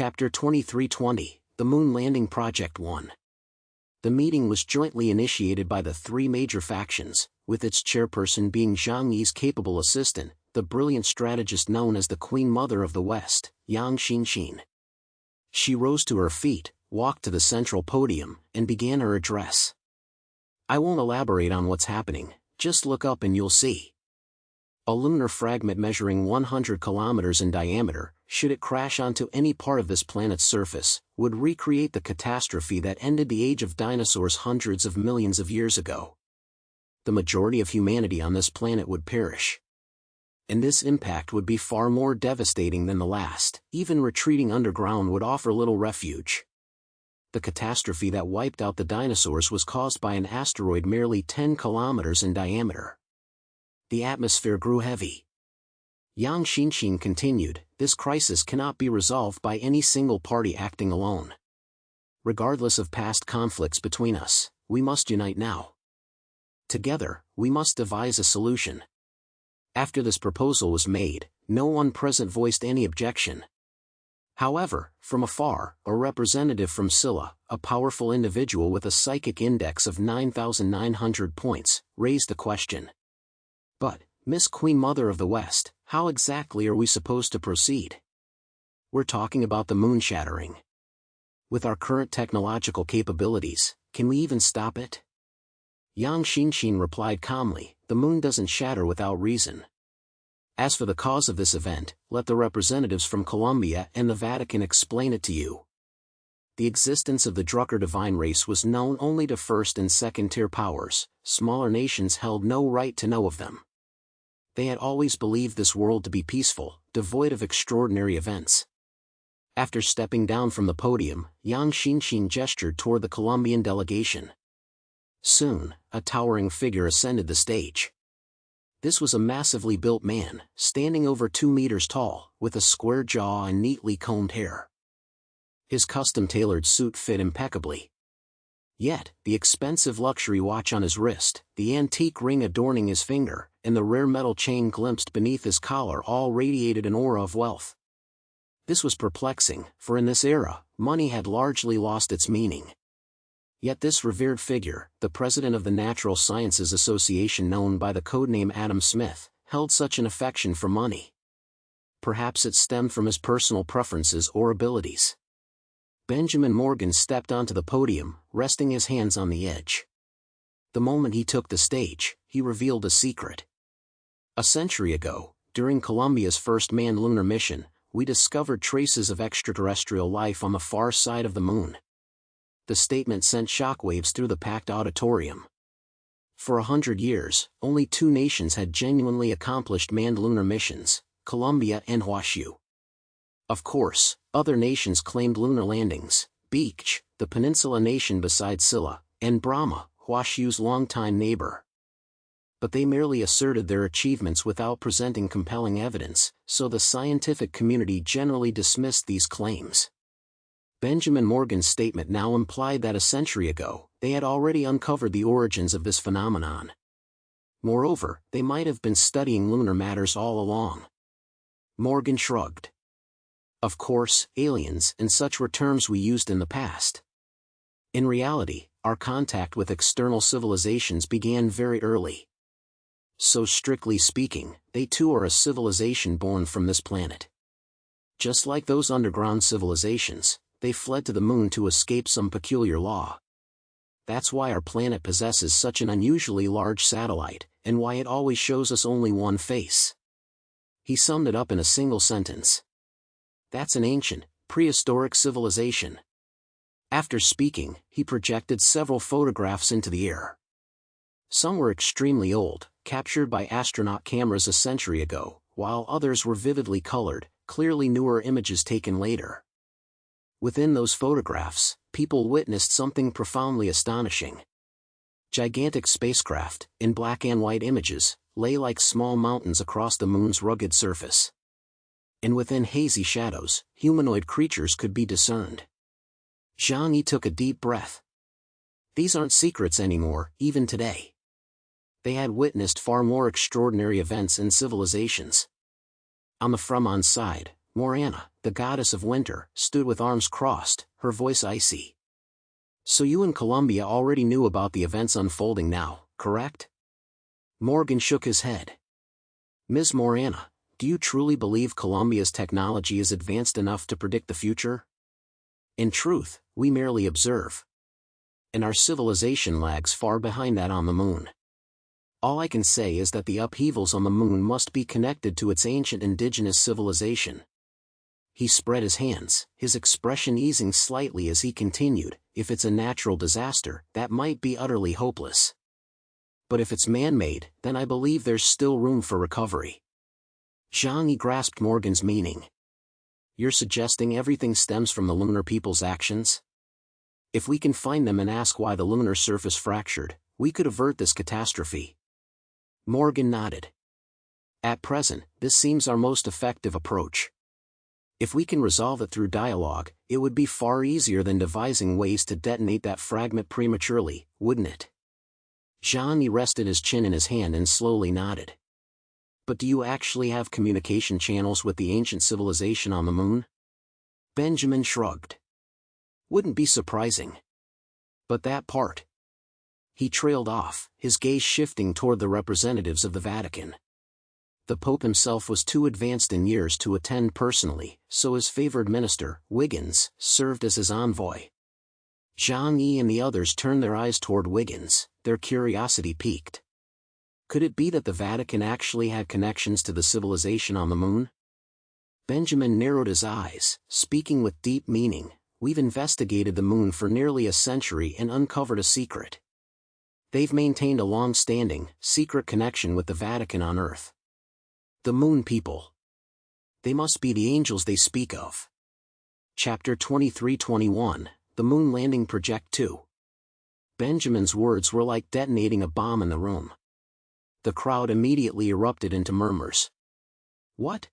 Chapter 2320, The Moon Landing Project 1. The meeting was jointly initiated by the three major factions, with its chairperson being Zhang Yi's capable assistant, the brilliant strategist known as the Queen Mother of the West, Yang Xinxin. She rose to her feet, walked to the central podium, and began her address. I won't elaborate on what's happening, just look up and you'll see. A lunar fragment measuring 100 kilometers in diameter, should it crash onto any part of this planet's surface, would recreate the catastrophe that ended the age of dinosaurs hundreds of millions of years ago. The majority of humanity on this planet would perish. And this impact would be far more devastating than the last. Even retreating underground would offer little refuge. The catastrophe that wiped out the dinosaurs was caused by an asteroid merely 10 kilometers in diameter. The atmosphere grew heavy. Yang Xinxin continued, this crisis cannot be resolved by any single party acting alone. Regardless of past conflicts between us, we must unite now. Together, we must devise a solution. After this proposal was made, no one present voiced any objection. However, from afar, a representative from Scylla, a powerful individual with a psychic index of 9,900 points, raised the question. But, Miss Queen Mother of the West, how exactly are we supposed to proceed? We're talking about the moon shattering. With our current technological capabilities, can we even stop it? Yang Xinxin replied calmly, the moon doesn't shatter without reason. As for the cause of this event, let the representatives from Colombia and the Vatican explain it to you. The existence of the Drucker divine race was known only to first and second tier powers. Smaller nations held no right to know of them. They had always believed this world to be peaceful, devoid of extraordinary events. After stepping down from the podium, Yang Xinxin gestured toward the Colombian delegation. Soon, a towering figure ascended the stage. This was a massively built man, standing over 2 meters tall, with a square jaw and neatly combed hair. His custom-tailored suit fit impeccably. Yet, the expensive luxury watch on his wrist, the antique ring adorning his finger, and the rare metal chain glimpsed beneath his collar all radiated an aura of wealth. This was perplexing, for in this era, money had largely lost its meaning. Yet this revered figure, the president of the Natural Sciences Association known by the codename Adam Smith, held such an affection for money. Perhaps it stemmed from his personal preferences or abilities. Benjamin Morgan stepped onto the podium, resting his hands on the edge. The moment he took the stage, he revealed a secret. A century ago, during Colombia's first manned lunar mission, we discovered traces of extraterrestrial life on the far side of the moon. The statement sent shockwaves through the packed auditorium. For 100 years, only 2 nations had genuinely accomplished manned lunar missions, Colombia and Huashu. Of course, other nations claimed lunar landings, Beach, the peninsula nation beside Scylla, and Brahma, Huashu's longtime neighbor. But they merely asserted their achievements without presenting compelling evidence, so the scientific community generally dismissed these claims. Benjamin Morgan's statement now implied that a century ago, they had already uncovered the origins of this phenomenon. Moreover, they might have been studying lunar matters all along. Morgan shrugged. Of course, aliens and such were terms we used in the past. In reality, our contact with external civilizations began very early. So strictly speaking, they too are a civilization born from this planet. Just like those underground civilizations, they fled to the moon to escape some peculiar law. That's why our planet possesses such an unusually large satellite, and why it always shows us only one face. He summed it up in a single sentence. That's an ancient, prehistoric civilization. After speaking, he projected several photographs into the air. Some were extremely old, captured by astronaut cameras a century ago, while others were vividly colored, clearly newer images taken later. Within those photographs, people witnessed something profoundly astonishing. Gigantic spacecraft, in black and white images, lay like small mountains across the moon's rugged surface. And within hazy shadows, humanoid creatures could be discerned. Zhang Yi took a deep breath. These aren't secrets anymore, even today. They had witnessed far more extraordinary events and civilizations. On the Fremen side, Morana, the goddess of winter, stood with arms crossed, her voice icy. So you and Columbia already knew about the events unfolding now, correct? Morgan shook his head. Ms. Morana, do you truly believe Columbia's technology is advanced enough to predict the future? In truth, we merely observe. And our civilization lags far behind that on the moon. All I can say is that the upheavals on the moon must be connected to its ancient indigenous civilization. He spread his hands, his expression easing slightly as he continued, if it's a natural disaster, that might be utterly hopeless. But if it's man-made, then I believe there's still room for recovery. Zhang Yi grasped Morgan's meaning. You're suggesting everything stems from the lunar people's actions? If we can find them and ask why the lunar surface fractured, we could avert this catastrophe. Morgan nodded. At present, this seems our most effective approach. If we can resolve it through dialogue, it would be far easier than devising ways to detonate that fragment prematurely, wouldn't it? Zhang Yi rested his chin in his hand and slowly nodded. But do you actually have communication channels with the ancient civilization on the moon? Benjamin shrugged. Wouldn't be surprising. But that part. He trailed off, his gaze shifting toward the representatives of the Vatican. The Pope himself was too advanced in years to attend personally, so his favored minister, Wiggins, served as his envoy. Zhang Yi and the others turned their eyes toward Wiggins, their curiosity piqued. Could it be that the Vatican actually had connections to the civilization on the moon? Benjamin narrowed his eyes, speaking with deep meaning. We've investigated the moon for nearly a century and uncovered a secret. They've maintained a long-standing, secret connection with the Vatican on Earth. The moon people. They must be the angels they speak of. Chapter 23-21, The Moon Landing Project 2. Benjamin's words were like detonating a bomb in the room. The crowd immediately erupted into murmurs. What?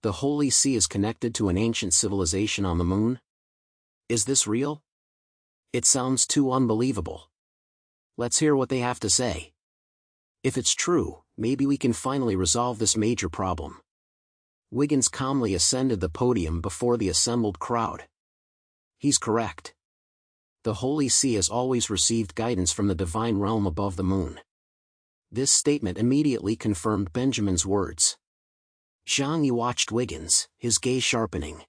The Holy See is connected to an ancient civilization on the moon? Is this real? It sounds too unbelievable. Let's hear what they have to say. If it's true, maybe we can finally resolve this major problem. Wiggins calmly ascended the podium before the assembled crowd. He's correct. The Holy See has always received guidance from the divine realm above the moon. This statement immediately confirmed Benjamin's words. Zhang Yi watched Wiggins, his gaze sharpening.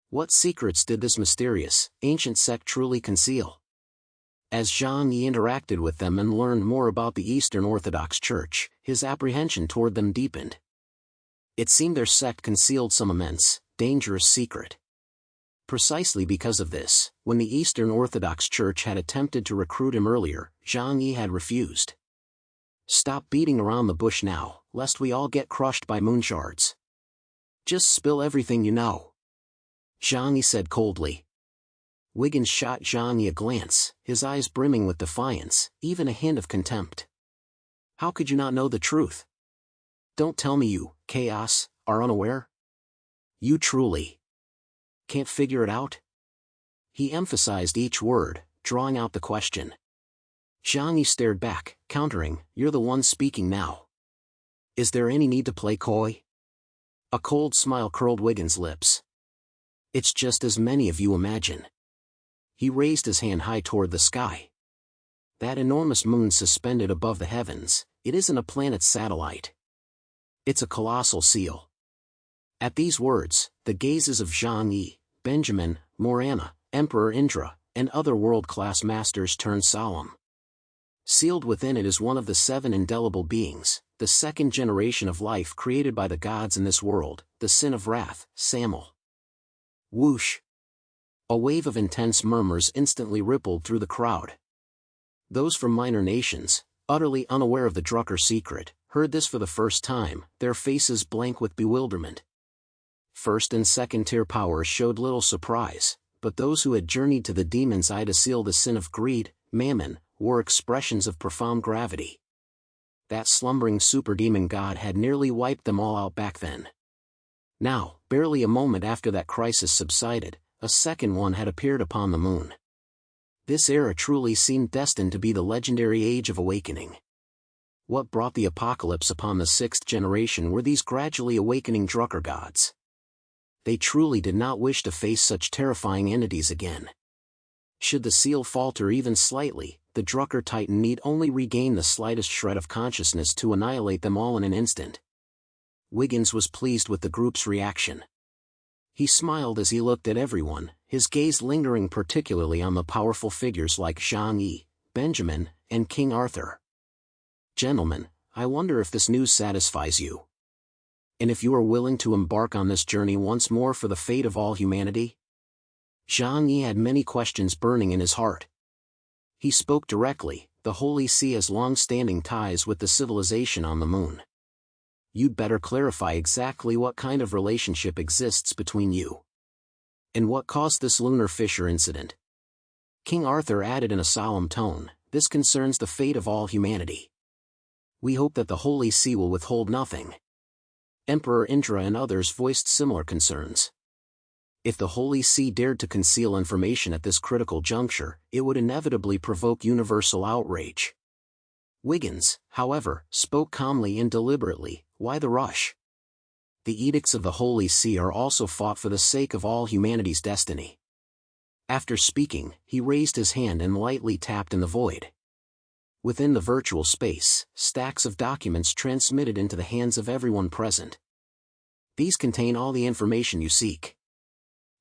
What secrets did this mysterious, ancient sect truly conceal? As Zhang Yi interacted with them and learned more about the Eastern Orthodox Church, his apprehension toward them deepened. It seemed their sect concealed some immense, dangerous secret. Precisely because of this, when the Eastern Orthodox Church had attempted to recruit him earlier, Zhang Yi had refused. Stop beating around the bush now, lest we all get crushed by moon shards. Just spill everything you know. Zhang Yi said coldly. Wiggins shot Zhang Yi a glance, his eyes brimming with defiance, even a hint of contempt. How could you not know the truth? Don't tell me you, Chaos, are unaware? You truly can't figure it out? He emphasized each word, drawing out the question. Zhang Yi stared back, countering, You're the one speaking now. Is there any need to play coy? A cold smile curled Wiggins' lips. It's just as many of you imagine. He raised his hand high toward the sky. That enormous moon suspended above the heavens, it isn't a planet's satellite. It's a colossal seal. At these words, the gazes of Zhang Yi, Benjamin, Morana, Emperor Indra, and other world-class masters turned solemn. Sealed within it is one of the 7 indelible beings, the second generation of life created by the gods in this world, the sin of wrath, Samuel. Whoosh! A wave of intense murmurs instantly rippled through the crowd. Those from minor nations, utterly unaware of the Drucker secret, heard this for the first time, their faces blank with bewilderment. First and second tier powers showed little surprise, but those who had journeyed to the demon's eye to seal the sin of greed, mammon, wore expressions of profound gravity. That slumbering superdemon god had nearly wiped them all out back then. Now, barely a moment after that crisis subsided, a second one had appeared upon the moon. This era truly seemed destined to be the legendary Age of Awakening. What brought the apocalypse upon the 6th generation were these gradually awakening Drucker gods. They truly did not wish to face such terrifying entities again. Should the seal falter even slightly, the Drucker Titan need only regain the slightest shred of consciousness to annihilate them all in an instant. Wiggins was pleased with the group's reaction. He smiled as he looked at everyone, his gaze lingering particularly on the powerful figures like Zhang Yi, Benjamin, and King Arthur. "Gentlemen, I wonder if this news satisfies you. And if you are willing to embark on this journey once more for the fate of all humanity?" Zhang Yi had many questions burning in his heart. He spoke directly. The Holy See has long-standing ties with the civilization on the moon. You'd better clarify exactly what kind of relationship exists between you. And what caused this lunar fissure incident? King Arthur added in a solemn tone, "This concerns the fate of all humanity. We hope that the Holy See will withhold nothing." Emperor Indra and others voiced similar concerns. If the Holy See dared to conceal information at this critical juncture, it would inevitably provoke universal outrage. Wiggins, however, spoke calmly and deliberately. Why the rush? The edicts of the Holy See are also fought for the sake of all humanity's destiny. After speaking, he raised his hand and lightly tapped in the void. Within the virtual space, stacks of documents transmitted into the hands of everyone present. These contain all the information you seek.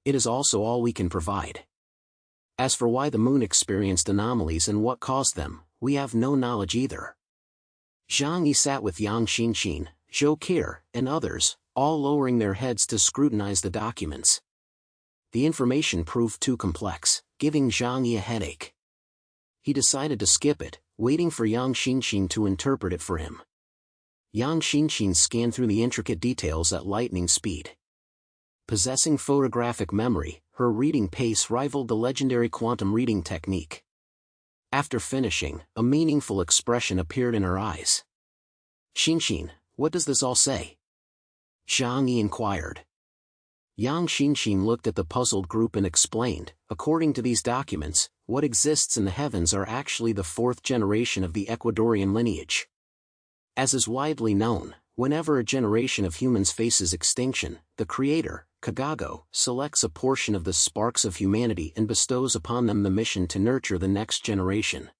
It is also all we can provide. As for why the moon experienced anomalies and what caused them, we have no knowledge either. Zhang Yi sat with Yang Xinxin, Zhou Qir, and others, all lowering their heads to scrutinize the documents. The information proved too complex, giving Zhang Yi a headache. He decided to skip it, waiting for Yang Xinxin to interpret it for him. Yang Xinxin scanned through the intricate details at lightning speed. Possessing photographic memory, her reading pace rivaled the legendary quantum reading technique. After finishing, a meaningful expression appeared in her eyes. "Xinxin, what does this all say?" Zhang Yi inquired. Yang Xinxin looked at the puzzled group and explained, "According to these documents, what exists in the heavens are actually the fourth generation of the Ecuadorian lineage. As is widely known, whenever a generation of humans faces extinction, the Creator, Kagago, selects a portion of the sparks of humanity and bestows upon them the mission to nurture the next generation.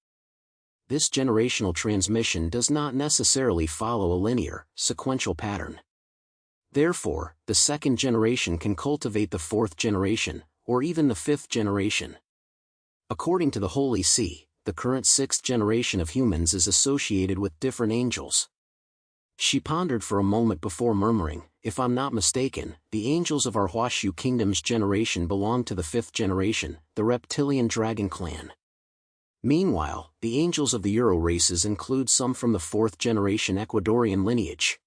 This generational transmission does not necessarily follow a linear, sequential pattern. Therefore, the second generation can cultivate the fourth generation, or even the fifth generation. According to the Holy See, the current sixth generation of humans is associated with different angels." She pondered for a moment before murmuring, "If I'm not mistaken, the angels of our Huashu Kingdom's generation belong to the fifth generation, the reptilian dragon clan. Meanwhile, the angels of the Euro races include some from the fourth generation Ecuadorian lineage."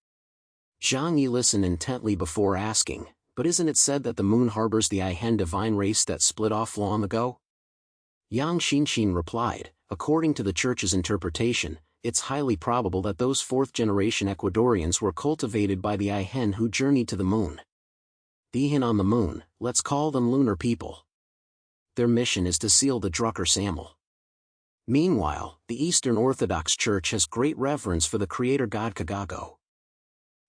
Zhang Yi listened intently before asking, "But isn't it said that the moon harbors the Aihen divine race that split off long ago?" Yang Xinxin replied, "According to the Church's interpretation, it's highly probable that those fourth-generation Ecuadorians were cultivated by the Aihen who journeyed to the moon. The Aihen on the moon, let's call them lunar people. Their mission is to seal the Drucker Samel. Meanwhile, the Eastern Orthodox Church has great reverence for the creator god Kagago.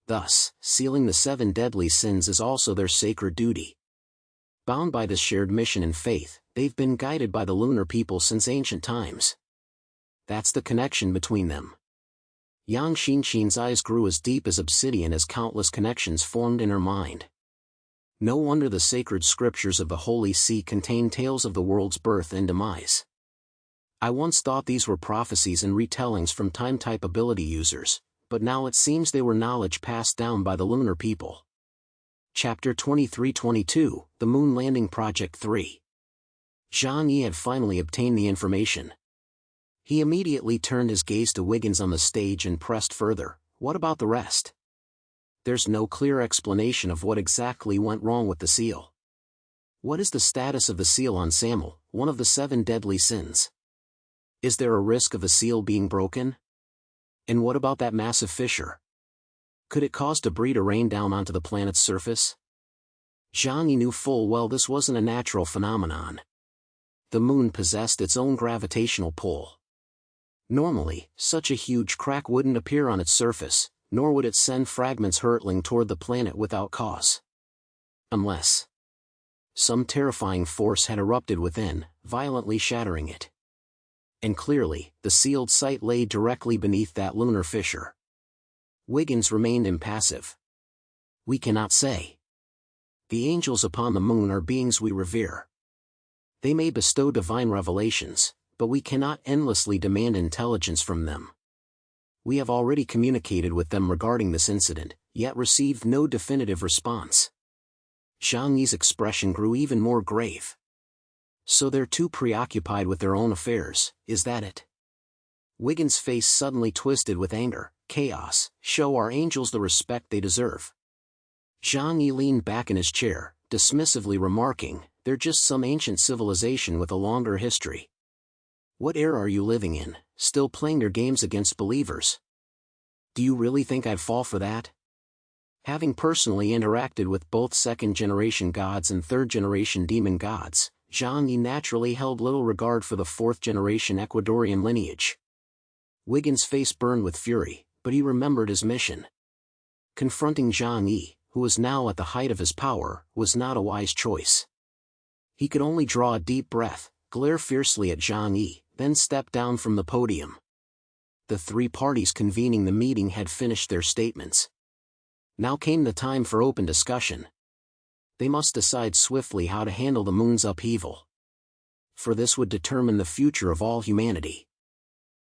Thus, sealing the 7 deadly sins is also their sacred duty. Bound by this shared mission and faith, they've been guided by the lunar people since ancient times. That's the connection between them." Yang Xinxin's eyes grew as deep as obsidian as countless connections formed in her mind. No wonder the sacred scriptures of the Holy See contain tales of the world's birth and demise. I once thought these were prophecies and retellings from time-type ability users, but now it seems they were knowledge passed down by the lunar people. Chapter 23-22, The Moon Landing Project 3. Zhang Yi had finally obtained the information. He immediately turned his gaze to Wiggins on the stage and pressed further, "What about the rest? There's no clear explanation of what exactly went wrong with the seal. What is the status of the seal on Samel, one of the 7 deadly sins? Is there a risk of the seal being broken? And what about that massive fissure? Could it cause debris to rain down onto the planet's surface?" Zhang Yi knew full well this wasn't a natural phenomenon. The moon possessed its own gravitational pull. Normally, such a huge crack wouldn't appear on its surface, nor would it send fragments hurtling toward the planet without cause. Unless some terrifying force had erupted within, violently shattering it. And clearly, the sealed site lay directly beneath that lunar fissure. Wiggins remained impassive. We cannot say. The angels upon the moon are beings we revere. They may bestow divine revelations, but we cannot endlessly demand intelligence from them. We have already communicated with them regarding this incident, yet received no definitive response. Zhang Yi's expression grew even more grave. So they're too preoccupied with their own affairs, is that it? Wiggins' face suddenly twisted with anger. Chaos, show our angels the respect they deserve. Zhang Yi leaned back in his chair, dismissively remarking, they're just some ancient civilization with a longer history. What era are you living in, still playing your games against believers? Do you really think I'd fall for that? Having personally interacted with both second-generation gods and third-generation demon gods, Zhang Yi naturally held little regard for the fourth-generation Ecuadorian lineage. Wiggins' face burned with fury, but he remembered his mission. Confronting Zhang Yi, who was now at the height of his power, was not a wise choice. He could only draw a deep breath, glare fiercely at Zhang Yi, then step down from the podium. The three parties convening the meeting had finished their statements. Now came the time for open discussion. They must decide swiftly how to handle the moon's upheaval. For this would determine the future of all humanity.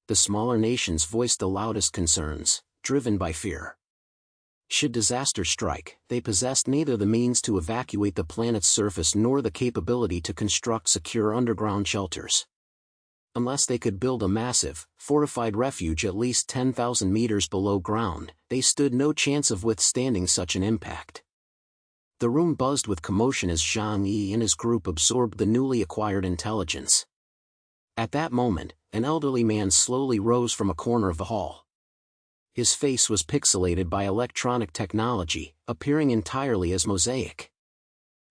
The smaller nations voiced the loudest concerns, driven by fear. Should disaster strike, they possessed neither the means to evacuate the planet's surface nor the capability to construct secure underground shelters. Unless they could build a massive, fortified refuge at least 10,000 meters below ground, they stood no chance of withstanding such an impact. The room buzzed with commotion as Zhang Yi and his group absorbed the newly acquired intelligence. At that moment, an elderly man slowly rose from a corner of the hall. His face was pixelated by electronic technology, appearing entirely as mosaic.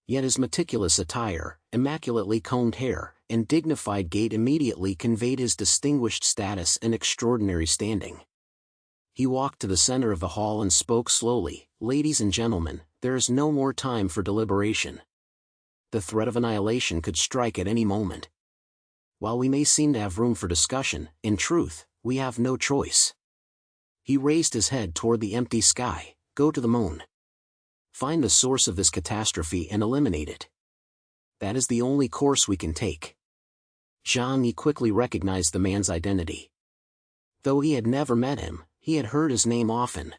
Yet his meticulous attire, immaculately combed hair, and dignified gait immediately conveyed his distinguished status and extraordinary standing. He walked to the center of the hall and spoke slowly, "Ladies and gentlemen, there is no more time for deliberation. The threat of annihilation could strike at any moment. While we may seem to have room for discussion, in truth, we have no choice." He raised his head toward the empty sky. "Go to the moon. Find the source of this catastrophe and eliminate it. That is the only course we can take." Zhang Yi quickly recognized the man's identity. Though he had never met him, he had heard his name often.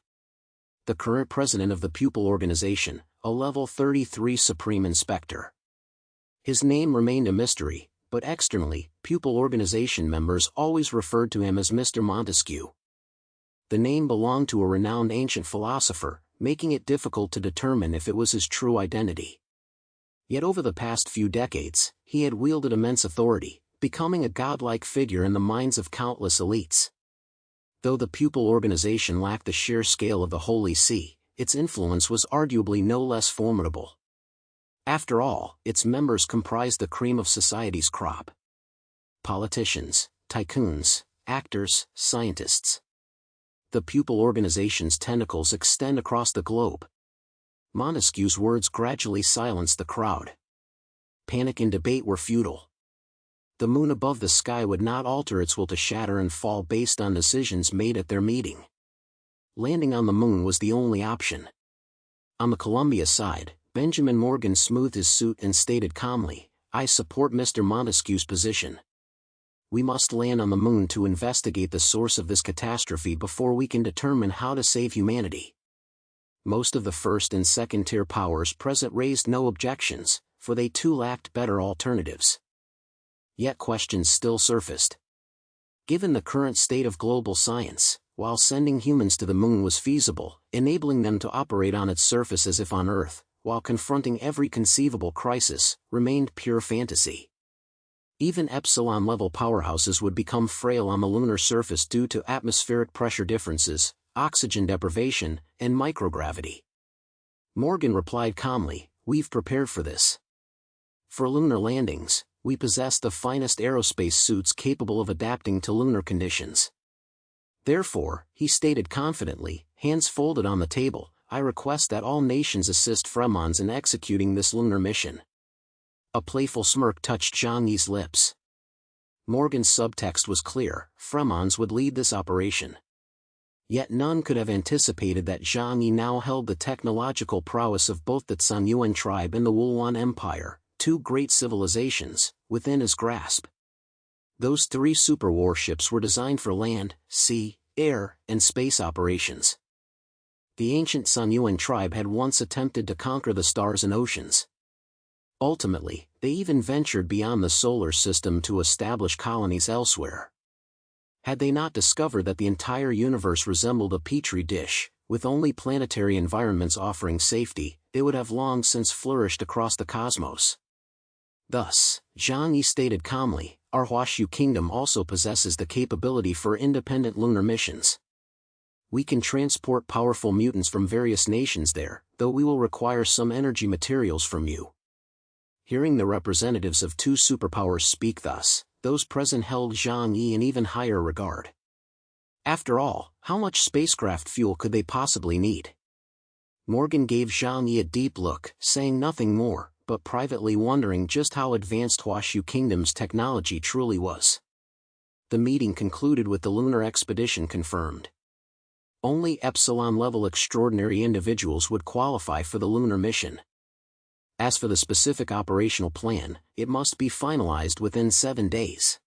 The current president of the pupil organization, a level 33 Supreme Inspector. His name remained a mystery, but externally, pupil organization members always referred to him as Mr. Montesquieu. The name belonged to a renowned ancient philosopher, making it difficult to determine if it was his true identity. Yet over the past few decades, he had wielded immense authority, becoming a godlike figure in the minds of countless elites. Though the pupil organization lacked the sheer scale of the Holy See, its influence was arguably no less formidable. After all, its members comprised the cream of society's crop. Politicians, tycoons, actors, scientists. The pupil organization's tentacles extend across the globe. Montesquieu's words gradually silenced the crowd. Panic and debate were futile. The moon above the sky would not alter its will to shatter and fall based on decisions made at their meeting. Landing on the moon was the only option. On the Columbia side, Benjamin Morgan smoothed his suit and stated calmly, "I support Mr. Montesquieu's position. We must land on the moon to investigate the source of this catastrophe before we can determine how to save humanity." Most of the first and second-tier powers present raised no objections, for they too lacked better alternatives. Yet questions still surfaced. Given the current state of global science, while sending humans to the moon was feasible, enabling them to operate on its surface as if on Earth, while confronting every conceivable crisis, remained pure fantasy. Even epsilon-level powerhouses would become frail on the lunar surface due to atmospheric pressure differences, oxygen deprivation, and microgravity. Morgan replied calmly, "We've prepared for this. For lunar landings, we possess the finest aerospace suits capable of adapting to lunar conditions." Therefore, he stated confidently, hands folded on the table, I request that all nations assist Fremons in executing this lunar mission. A playful smirk touched Zhang Yi's lips. Morgan's subtext was clear: Fremons would lead this operation. Yet none could have anticipated that Zhang Yi now held the technological prowess of both the Tsan tribe and the Wulwan Empire, two great civilizations, within his grasp. Those three super warships were designed for land, sea, air, and space operations. The ancient Tsan tribe had once attempted to conquer the stars and oceans. Ultimately, they even ventured beyond the solar system to establish colonies elsewhere. Had they not discovered that the entire universe resembled a petri dish, with only planetary environments offering safety, they would have long since flourished across the cosmos. Thus, Zhang Yi stated calmly, our Huashu kingdom also possesses the capability for independent lunar missions. We can transport powerful mutants from various nations there, though we will require some energy materials from you. Hearing the representatives of two superpowers speak thus, those present held Zhang Yi in even higher regard. After all, how much spacecraft fuel could they possibly need? Morgan gave Zhang Yi a deep look, saying nothing more, but privately wondering just how advanced Huashu Kingdom's technology truly was. The meeting concluded with the lunar expedition confirmed. Only Epsilon-level extraordinary individuals would qualify for the lunar mission. As for the specific operational plan, it must be finalized within 7 days.